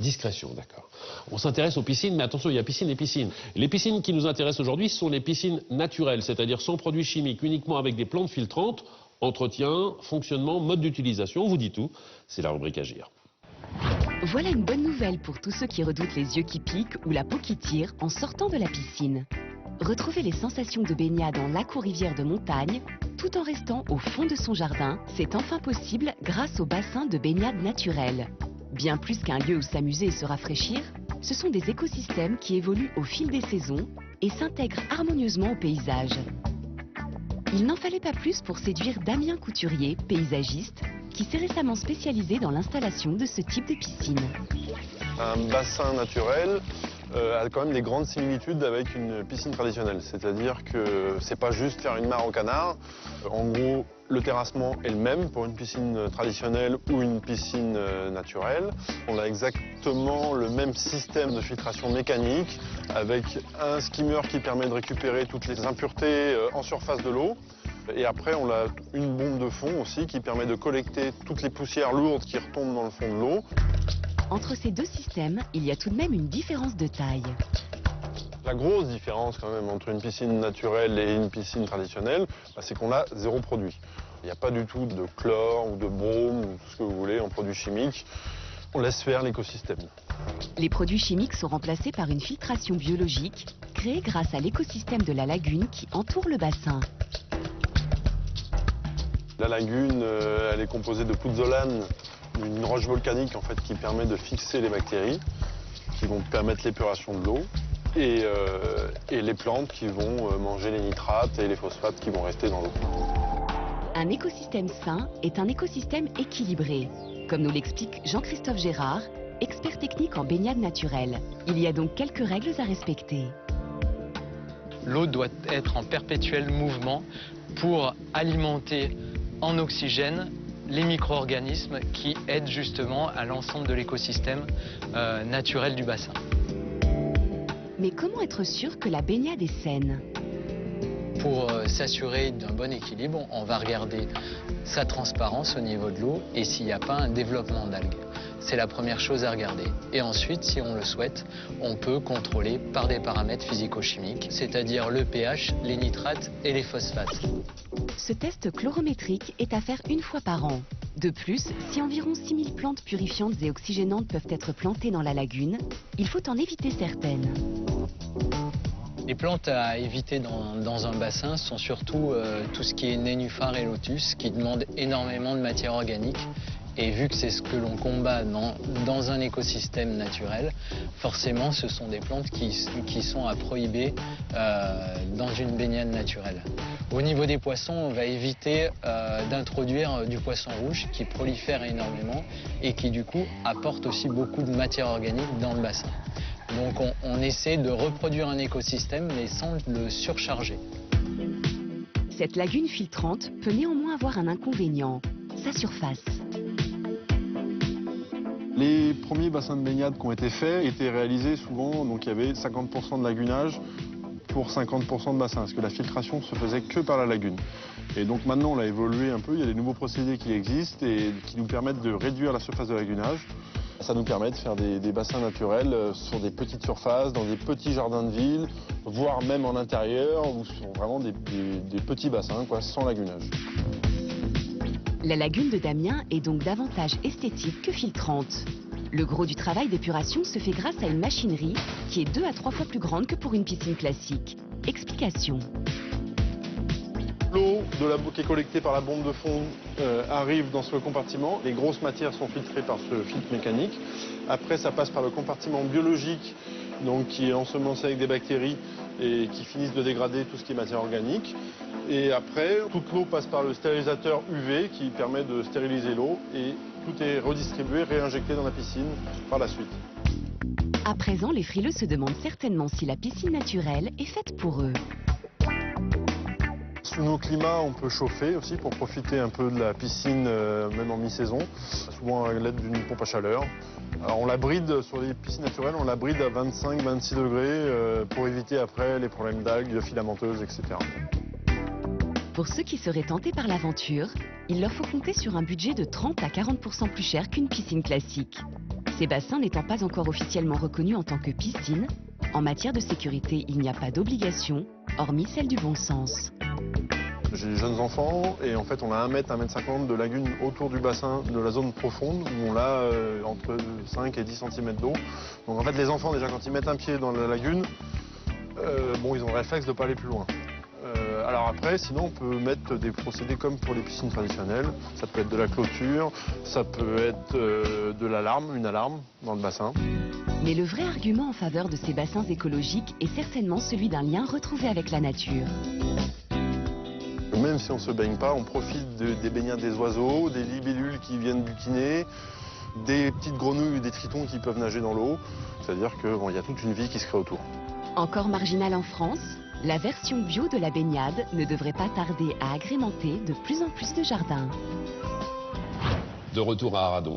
Discrétion, d'accord. On s'intéresse aux piscines, mais attention, il y a piscine et piscine. Les piscines qui nous intéressent aujourd'hui sont les piscines naturelles, c'est-à-dire sans produits chimiques, uniquement avec des plantes filtrantes. Entretien, fonctionnement, mode d'utilisation, on vous dit tout. C'est la rubrique Agir. Voilà une bonne nouvelle pour tous ceux qui redoutent les yeux qui piquent ou la peau qui tire en sortant de la piscine. Retrouver les sensations de baignade en lac ou rivière de montagne, tout en restant au fond de son jardin, c'est enfin possible grâce au bassin de baignade naturel. Bien plus qu'un lieu où s'amuser et se rafraîchir, ce sont des écosystèmes qui évoluent au fil des saisons et s'intègrent harmonieusement au paysage. Il n'en fallait pas plus pour séduire Damien Couturier, paysagiste, qui s'est récemment spécialisé dans l'installation de ce type de piscine. Un bassin naturel a quand même des grandes similitudes avec une piscine traditionnelle. C'est-à-dire que c'est pas juste faire une mare au canard. En gros, le terrassement est le même pour une piscine traditionnelle ou une piscine naturelle. On a exactement le même système de filtration mécanique avec un skimmer qui permet de récupérer toutes les impuretés en surface de l'eau. Et après, on a une bombe de fond aussi qui permet de collecter toutes les poussières lourdes qui retombent dans le fond de l'eau. Entre ces deux systèmes, il y a tout de même une différence de taille. La grosse différence quand même entre une piscine naturelle et une piscine traditionnelle, c'est qu'on a zéro produit. Il n'y a pas du tout de chlore ou de brome ou tout ce que vous voulez en produits chimiques. On laisse faire l'écosystème. Les produits chimiques sont remplacés par une filtration biologique créée grâce à l'écosystème de la lagune qui entoure le bassin. La lagune, elle est composée de pouzzolane, une roche volcanique en fait qui permet de fixer les bactéries, qui vont permettre l'épuration de l'eau, et les plantes qui vont manger les nitrates et les phosphates qui vont rester dans l'eau. Un écosystème sain est un écosystème équilibré, comme nous l'explique Jean-Christophe Gérard, expert technique en baignade naturelle. Il y a donc quelques règles à respecter. L'eau doit être en perpétuel mouvement pour alimenter en oxygène les micro-organismes qui aident justement à l'ensemble de l'écosystème naturel du bassin. Mais comment être sûr que la baignade est saine ? Pour s'assurer d'un bon équilibre, on va regarder sa transparence au niveau de l'eau et s'il n'y a pas un développement d'algues. C'est la première chose à regarder. Et ensuite, si on le souhaite, on peut contrôler par des paramètres physico-chimiques, c'est-à-dire le pH, les nitrates et les phosphates. Ce test chlorométrique est à faire une fois par an. De plus, si environ 6000 plantes purifiantes et oxygénantes peuvent être plantées dans la lagune, il faut en éviter certaines. Les plantes à éviter dans un bassin sont surtout tout ce qui est nénuphar et lotus, qui demandent énormément de matière organique. Et vu que c'est ce que l'on combat dans un écosystème naturel, forcément ce sont des plantes qui sont à prohiber dans une baignade naturelle. Au niveau des poissons, on va éviter d'introduire du poisson rouge qui prolifère énormément et qui du coup apporte aussi beaucoup de matière organique dans le bassin. Donc on essaie de reproduire un écosystème mais sans le surcharger. Cette lagune filtrante peut néanmoins avoir un inconvénient, sa surface. Les premiers bassins de baignade qui ont été faits étaient réalisés souvent, donc il y avait 50% de lagunage pour 50% de bassin, parce que la filtration se faisait que par la lagune. Et donc maintenant on a évolué un peu, il y a des nouveaux procédés qui existent et qui nous permettent de réduire la surface de lagunage. Ça nous permet de faire des bassins naturels sur des petites surfaces, dans des petits jardins de ville, voire même en intérieur, où ce sont vraiment des petits bassins, sans lagunage. La lagune de Damien est donc davantage esthétique que filtrante. Le gros du travail d'épuration se fait grâce à une machinerie qui est 2 à 3 fois plus grande que pour une piscine classique. Explication. L'eau qui est collectée par la bombe de fond arrive dans ce compartiment. Les grosses matières sont filtrées par ce filtre mécanique. Après, ça passe par le compartiment biologique, donc qui est ensemencé avec des bactéries et qui finissent de dégrader tout ce qui est matière organique. Et après, toute l'eau passe par le stérilisateur UV qui permet de stériliser l'eau et tout est redistribué, réinjecté dans la piscine par la suite. À présent, les frileux se demandent certainement si la piscine naturelle est faite pour eux. Sous nos climats, on peut chauffer aussi pour profiter un peu de la piscine, même en mi-saison, souvent à l'aide d'une pompe à chaleur. Alors on la bride sur les piscines naturelles, on la bride à 25-26 degrés pour éviter après les problèmes d'algues filamenteuses, etc. Pour ceux qui seraient tentés par l'aventure, il leur faut compter sur un budget de 30 à 40% plus cher qu'une piscine classique. Ces bassins n'étant pas encore officiellement reconnus en tant que piscines, en matière de sécurité, il n'y a pas d'obligation, hormis celle du bon sens. J'ai des jeunes enfants et en fait on a 1 mètre, 1 mètre 50 de lagune autour du bassin de la zone profonde où on a entre 5 et 10 cm d'eau. Donc en fait les enfants déjà quand ils mettent un pied dans la lagune, bon ils ont le réflexe de ne pas aller plus loin. Alors après sinon on peut mettre des procédés comme pour les piscines traditionnelles. Ça peut être de la clôture, ça peut être de l'alarme, une alarme dans le bassin. Mais le vrai argument en faveur de ces bassins écologiques est certainement celui d'un lien retrouvé avec la nature. Même si on ne se baigne pas, on profite des baignades des oiseaux, des libellules qui viennent butiner, des petites grenouilles ou des tritons qui peuvent nager dans l'eau. C'est-à-dire qu'il y a toute une vie qui se crée autour. Encore marginale en France, la version bio de la baignade ne devrait pas tarder à agrémenter de plus en plus de jardins. De retour à Aradon.